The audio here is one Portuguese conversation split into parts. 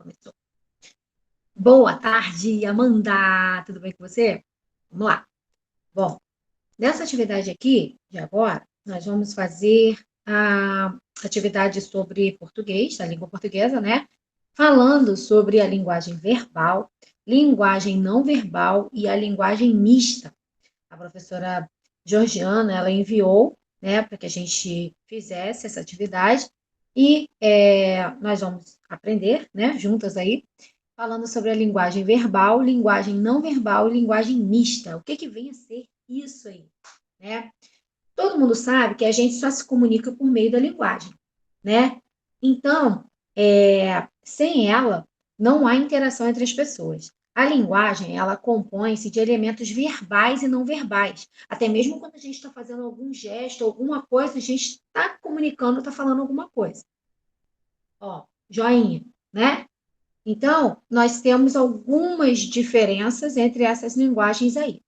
Começou. Boa tarde, Amanda. Tudo bem com você? Vamos lá. Bom, nessa atividade aqui, de agora, nós vamos fazer a atividade sobre português, a língua portuguesa, né? Falando sobre a linguagem verbal, linguagem não verbal e a linguagem mista. A professora Georgiana, ela enviou, né, para que a gente fizesse essa atividade e nós vamos aprender, né, juntas aí, falando sobre a linguagem verbal, linguagem não verbal e linguagem mista. O que que vem a ser isso aí, né? Todo mundo sabe que a gente só se comunica por meio da linguagem, né? Então, sem ela, não há interação entre as pessoas. A linguagem, ela compõe-se de elementos verbais e não verbais. Até mesmo quando a gente está fazendo algum gesto, alguma coisa, a gente está comunicando, está falando alguma coisa. Ó, joinha, né? Então, nós temos algumas diferenças entre essas linguagens aí.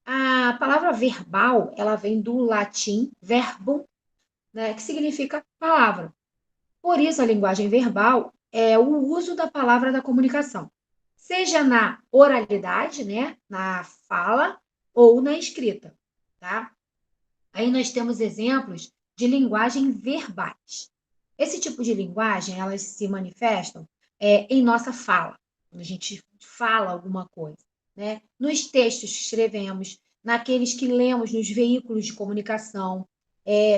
A palavra verbal, ela vem do latim verbum, né, que significa palavra. Por isso, a linguagem verbal é o uso da palavra da comunicação, seja na oralidade, né, na fala, ou na escrita, tá? Aí nós temos exemplos de linguagem verbais. Esse tipo de linguagem, elas se manifestam em nossa fala, quando a gente fala alguma coisa, né? Nos textos que escrevemos, naqueles que lemos nos veículos de comunicação,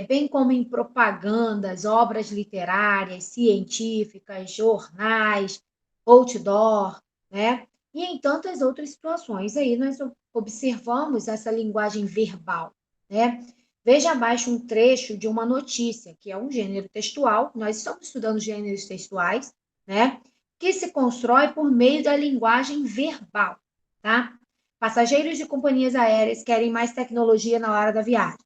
bem como em propagandas, obras literárias, científicas, jornais, outdoor, né? E em tantas outras situações aí nós observamos essa linguagem verbal, né? Veja abaixo um trecho de uma notícia, que é um gênero textual, nós estamos estudando gêneros textuais, né? Que se constrói por meio da linguagem verbal, tá? Passageiros de companhias aéreas querem mais tecnologia na hora da viagem.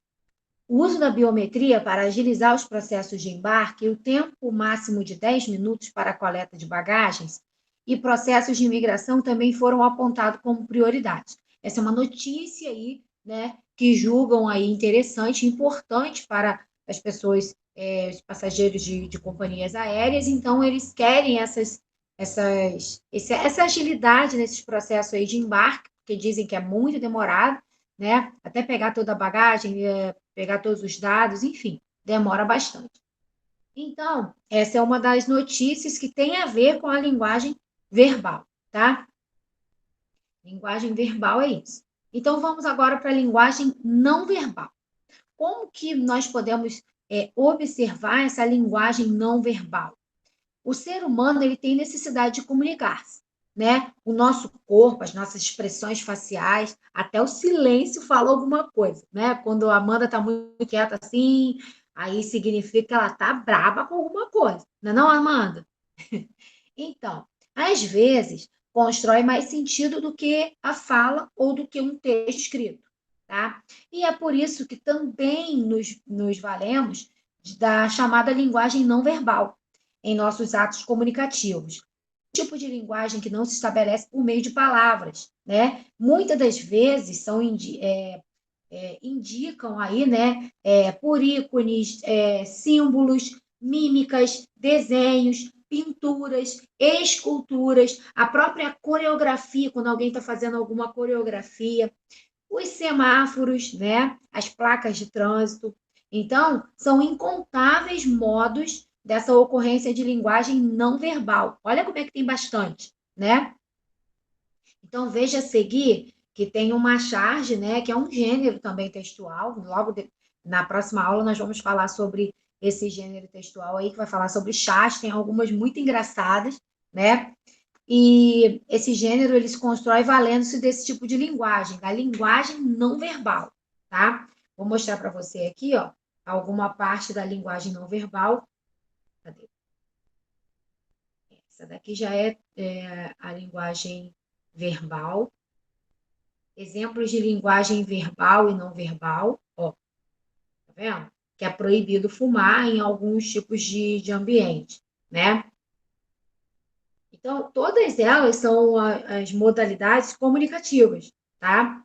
O uso da biometria para agilizar os processos de embarque e o tempo máximo de 10 minutos para a coleta de bagagens e processos de imigração também foram apontados como prioridades. Essa é uma notícia aí, né, que julgam aí interessante, importante para as pessoas, os passageiros de companhias aéreas, então eles querem essa agilidade nesses processos aí de embarque, porque dizem que é muito demorado, né, até pegar toda a bagagem, pegar todos os dados, enfim, demora bastante. Então, essa é uma das notícias que tem a ver com a linguagem verbal, tá? Linguagem verbal é isso. Então, vamos agora para a linguagem não verbal. Como que nós podemos observar essa linguagem não verbal? O ser humano ele tem necessidade de comunicar-se, né? O nosso corpo, as nossas expressões faciais, até o silêncio fala alguma coisa, né? Quando a Amanda está muito quieta assim, aí significa que ela está braba com alguma coisa, não é não, Amanda? Então, às vezes, constrói mais sentido do que a fala ou do que um texto escrito, tá? E é por isso que também nos valemos da chamada linguagem não verbal em nossos atos comunicativos. Tipo de linguagem que não se estabelece por meio de palavras, né? Muitas das vezes indicam aí, né, por ícones, símbolos, mímicas, desenhos, pinturas, esculturas, a própria coreografia, quando alguém está fazendo alguma coreografia, os semáforos, né, as placas de trânsito. Então, são incontáveis modos dessa ocorrência de linguagem não verbal. Olha como é que tem bastante, né? Então, veja a seguir que tem uma charge, né, que é um gênero também textual. Na próxima aula nós vamos falar sobre esse gênero textual aí, que vai falar sobre charge, tem algumas muito engraçadas, né? E esse gênero ele se constrói valendo-se desse tipo de linguagem, da linguagem não verbal, tá? Vou mostrar para você aqui, ó, alguma parte da linguagem não verbal. Cadê? Essa daqui já é a linguagem verbal. Exemplos de linguagem verbal e não verbal, ó, tá vendo? Que é proibido fumar em alguns tipos de ambiente, né? Então, todas elas são as modalidades comunicativas, tá?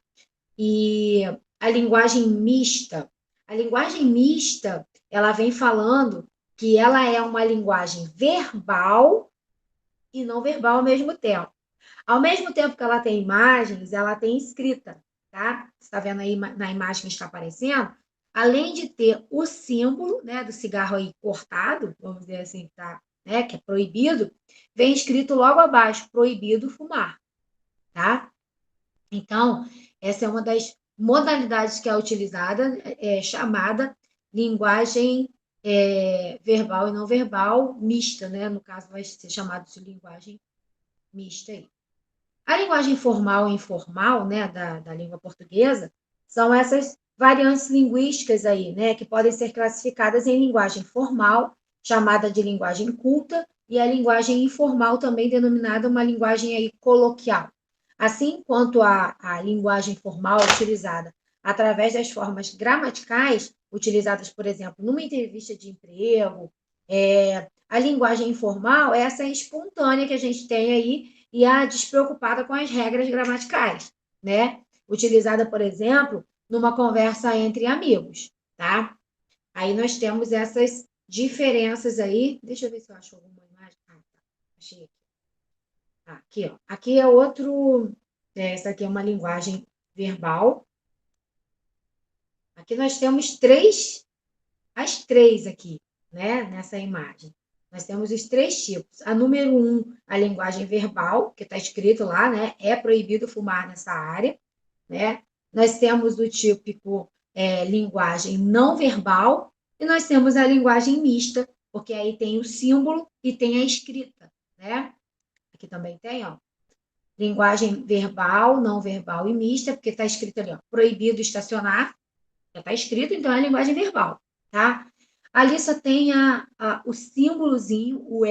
E a linguagem mista. A linguagem mista, ela vem falando que ela é uma linguagem verbal e não verbal ao mesmo tempo. Ao mesmo tempo que ela tem imagens, ela tem escrita, tá? Você está vendo aí na imagem que está aparecendo? Além de ter o símbolo, né, do cigarro aí cortado, vamos dizer assim, tá, né, que é proibido, vem escrito logo abaixo, proibido fumar, tá? Então, essa é uma das modalidades que é utilizada, chamada linguagem verbal e não verbal mista, né? No caso, vai ser chamado de linguagem mista aí. A linguagem formal e informal, né, da língua portuguesa, são essas variantes linguísticas aí, né, que podem ser classificadas em linguagem formal, chamada de linguagem culta, e a linguagem informal, também denominada uma linguagem aí coloquial. Assim quanto a linguagem formal utilizada através das formas gramaticais, utilizadas, por exemplo, numa entrevista de emprego, a linguagem informal é essa espontânea que a gente tem aí e a despreocupada com as regras gramaticais, né? Utilizada, por exemplo, numa conversa entre amigos, tá? Aí nós temos essas diferenças aí. Deixa eu ver se eu acho alguma imagem. Ah, tá. Achei aqui. Aqui, ó. Aqui é outro. Essa aqui é uma linguagem verbal. Aqui nós temos as três aqui, né? Nessa imagem. Nós temos os três tipos. A número 1, a linguagem verbal, que está escrito lá, né? É proibido fumar nessa área, né? Nós temos o típico linguagem não verbal e nós temos a linguagem mista, porque aí tem o símbolo e tem a escrita, né? Aqui também tem, ó. Linguagem verbal, não verbal e mista, porque está escrito ali, ó, proibido estacionar, já está escrito, então é a linguagem verbal, tá? Ali só tem o símbolozinho, o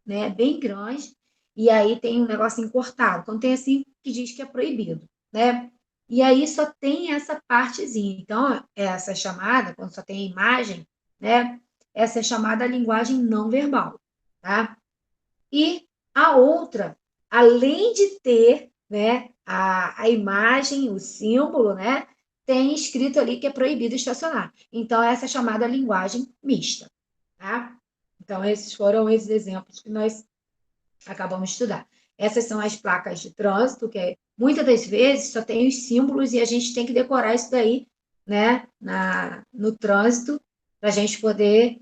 né, bem grande, e aí tem um negocinho cortado. Quando tem assim, que diz que é proibido, né? E aí só tem essa partezinha. Então, essa chamada, quando só tem a imagem, né? Essa é chamada linguagem não verbal, tá? E a outra, além de ter, né, a imagem, o símbolo, né, tem escrito ali que é proibido estacionar. Então, essa é chamada linguagem mista, tá? Então, esses foram esses exemplos que nós acabamos de estudar. Essas são as placas de trânsito, que muitas das vezes só tem os símbolos e a gente tem que decorar isso daí, né, no trânsito, para a gente poder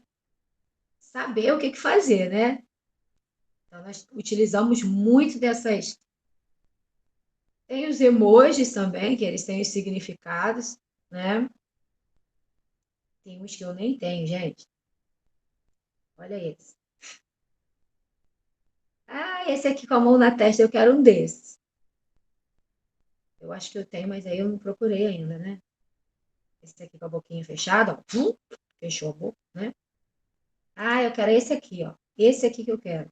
saber o que fazer, né? Então, nós utilizamos muito dessas. Tem os emojis também, que eles têm os significados, né? Tem uns que eu nem tenho, gente. Olha esse. Ah, esse aqui com a mão na testa, eu quero um desses. Eu acho que eu tenho, mas aí eu não procurei ainda, né? Esse aqui com a boquinha fechada, ó. Fechou a boca, né? Ah, eu quero esse aqui, ó. Esse aqui que eu quero.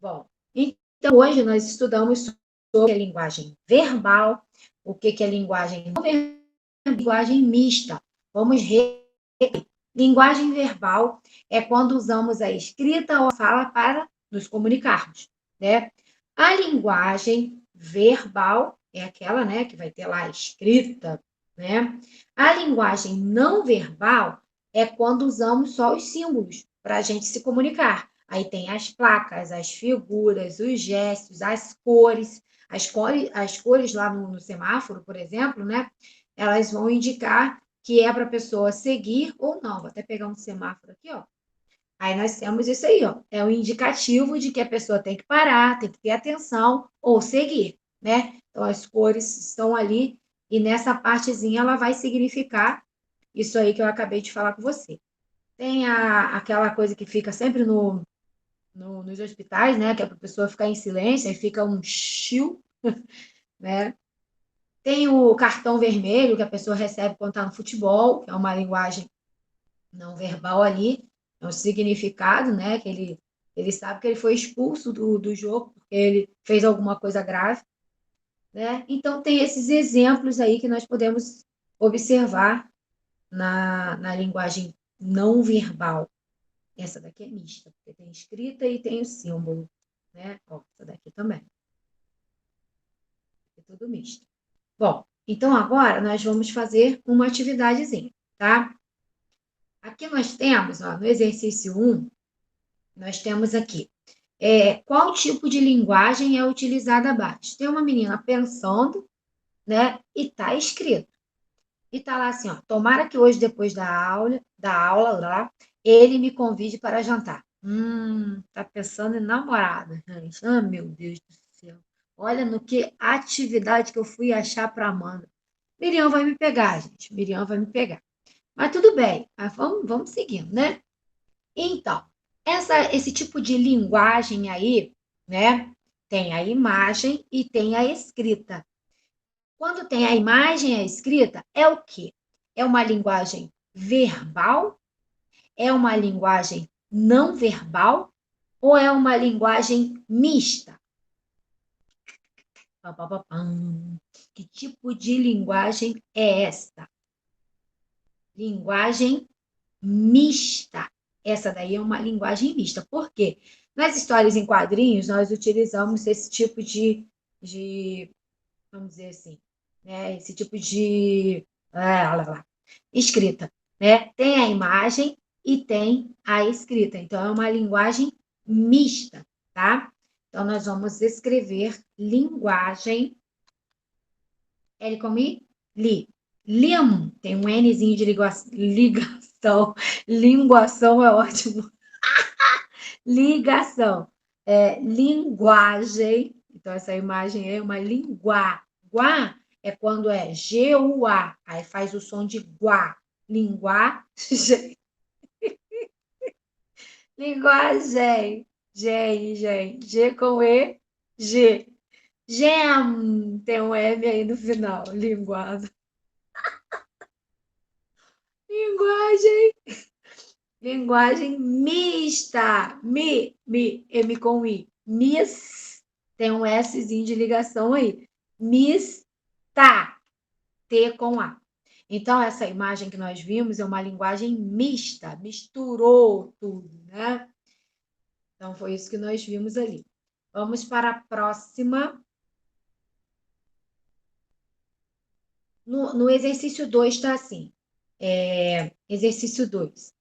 Bom, então hoje nós estudamos sobre a linguagem verbal, o que é linguagem não verbal, linguagem mista. Vamos repetir. Linguagem verbal é quando usamos a escrita ou a fala para nos comunicarmos, né? A linguagem verbal é aquela, né, que vai ter lá a escrita, né? A linguagem não verbal é quando usamos só os símbolos para a gente se comunicar. Aí tem as placas, as figuras, os gestos, as cores lá no semáforo, por exemplo, né? Elas vão indicar que é para a pessoa seguir ou não. Vou até pegar um semáforo aqui, ó. Aí nós temos isso aí, ó. É um indicativo de que a pessoa tem que parar, tem que ter atenção ou seguir, né? Então as cores estão ali e nessa partezinha ela vai significar isso aí que eu acabei de falar com você. Tem aquela coisa que fica sempre nos hospitais, né? Que é para a pessoa ficar em silêncio, aí fica um chiu, né? Tem o cartão vermelho que a pessoa recebe quando está no futebol, que é uma linguagem não verbal ali, é um significado, né? Que ele sabe que ele foi expulso do jogo porque ele fez alguma coisa grave, né? Então tem esses exemplos aí que nós podemos observar na linguagem não verbal. Essa daqui é mista, porque tem escrita e tem o símbolo, né? Ó, essa daqui também. É tudo misto. Bom, então agora nós vamos fazer uma atividadezinha, tá? Aqui nós temos, ó, no exercício 1, nós temos aqui. Qual tipo de linguagem é utilizada abaixo? Tem uma menina pensando, né? E está escrito. E está lá assim, ó. Tomara que hoje, depois da aula lá, ele me convide para jantar. Tá pensando em namorada, gente. Ah, meu Deus do céu. Olha no que atividade que eu fui achar para Amanda. Miriam vai me pegar, gente. Miriam vai me pegar. Mas tudo bem. Mas vamos seguindo, né? Então, esse tipo de linguagem aí, né? Tem a imagem e tem a escrita. Quando tem a imagem e a escrita, é o quê? É uma linguagem verbal? É uma linguagem não verbal? Ou é uma linguagem mista? Pá, pá, pá, pam. Que tipo de linguagem é esta? Linguagem mista. Essa daí é uma linguagem mista. Por quê? Nas histórias em quadrinhos, nós utilizamos esse tipo de vamos dizer assim, né? Esse tipo de lá, lá, escrita, né? Tem a imagem e tem a escrita. Então, é uma linguagem mista, tá? Então, nós vamos escrever linguagem. L como I? Li. Liam. Tem um Nzinho de ligação. Linguação é ótimo. Ligação. Linguagem. Então, essa imagem é uma linguá. Guá é quando é G-U-A. Aí faz o som de guá. Linguagem. Linguagem. G, G com E, G. Gem. Tem um M aí no final. Linguado. Linguagem. Linguagem mista. M com I. Miss. Tem um Szinho de ligação aí. Mista. T com A. Então, essa imagem que nós vimos é uma linguagem mista, misturou tudo, né? Então, foi isso que nós vimos ali. Vamos para a próxima. No exercício 2 está assim. Exercício 2.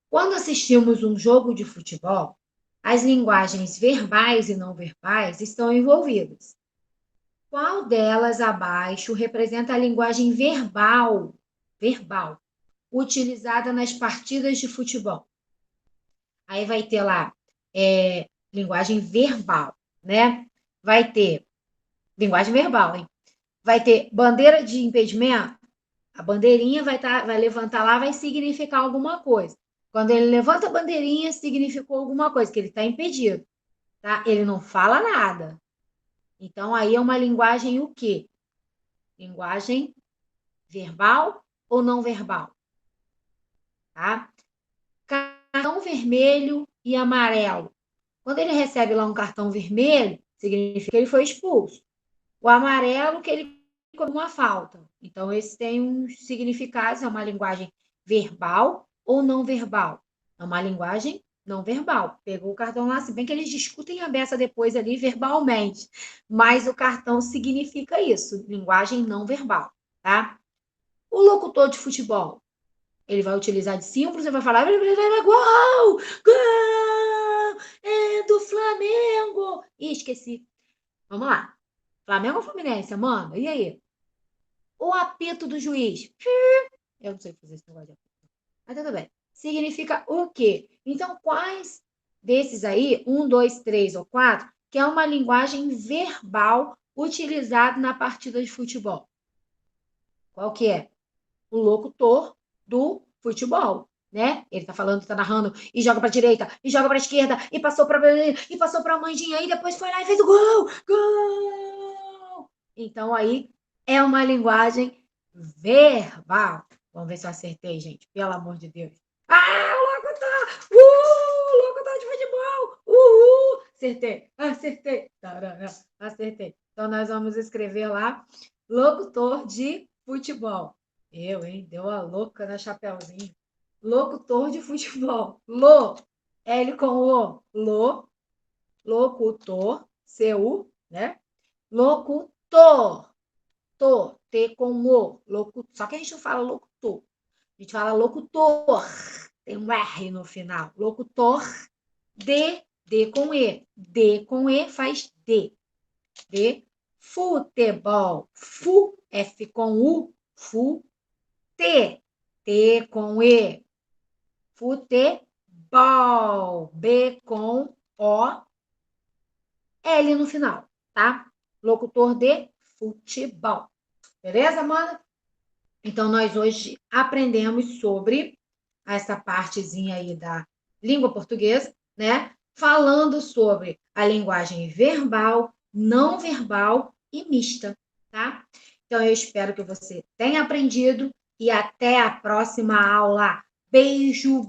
Quando assistimos um jogo de futebol, as linguagens verbais e não verbais estão envolvidas. Qual delas abaixo representa a linguagem verbal, utilizada nas partidas de futebol? Aí vai ter lá linguagem verbal, né? Vai ter linguagem verbal, hein? Vai ter bandeira de impedimento. A bandeirinha vai levantar lá, vai significar alguma coisa. Quando ele levanta a bandeirinha, significou alguma coisa, que ele está impedido, tá? Ele não fala nada. Então, aí é uma linguagem o quê? Linguagem verbal ou não verbal, tá? Cartão vermelho e amarelo. Quando ele recebe lá um cartão vermelho, significa que ele foi expulso. O amarelo, que ele cometeu uma falta. Então, esse tem um significado, é uma linguagem verbal ou não verbal. É uma linguagem não verbal. Pegou o cartão lá, se bem que eles discutem a beça depois ali verbalmente, mas o cartão significa isso, linguagem não verbal, tá? O locutor de futebol, ele vai utilizar de símbolos, ele vai falar gol, gol, é do Flamengo. Ih, esqueci. Vamos lá. Flamengo ou Fluminense, Amanda? E aí? O apito do juiz. Eu não sei fazer esse negócio de apito. Mas tudo bem. Significa o quê? Então, quais desses aí, um, dois, três ou quatro, que é uma linguagem verbal utilizada na partida de futebol? Qual que é? O locutor do futebol, né? Ele tá falando, tá narrando, e joga pra direita, e joga pra esquerda, e passou pra Mandinha, e depois foi lá e fez o gol! Gol! Então aí é uma linguagem verbal. Vamos ver se eu acertei, gente. Pelo amor de Deus. Ah, o locutor! Locutor de futebol! Uhul! Acertei. Tarará, acertei. Então nós vamos escrever lá locutor de futebol. Hein? Deu a louca na Chapeuzinho. Locutor de futebol. L com O. Locutor. C-U, né? Locutor. T com O. Só que a gente não fala locutor. A gente fala locutor. tem um R no final. Locutor, D com E. D com E faz D. D. Futebol. Fu, F com U. Fu, T. T com E. Futebol. B com O. L no final, tá? Locutor de futebol. Beleza, Amanda? Então, nós hoje aprendemos sobre essa partezinha aí da língua portuguesa, né? Falando sobre a linguagem verbal, não verbal e mista, tá? Então, eu espero que você tenha aprendido e até a próxima aula. Beijo!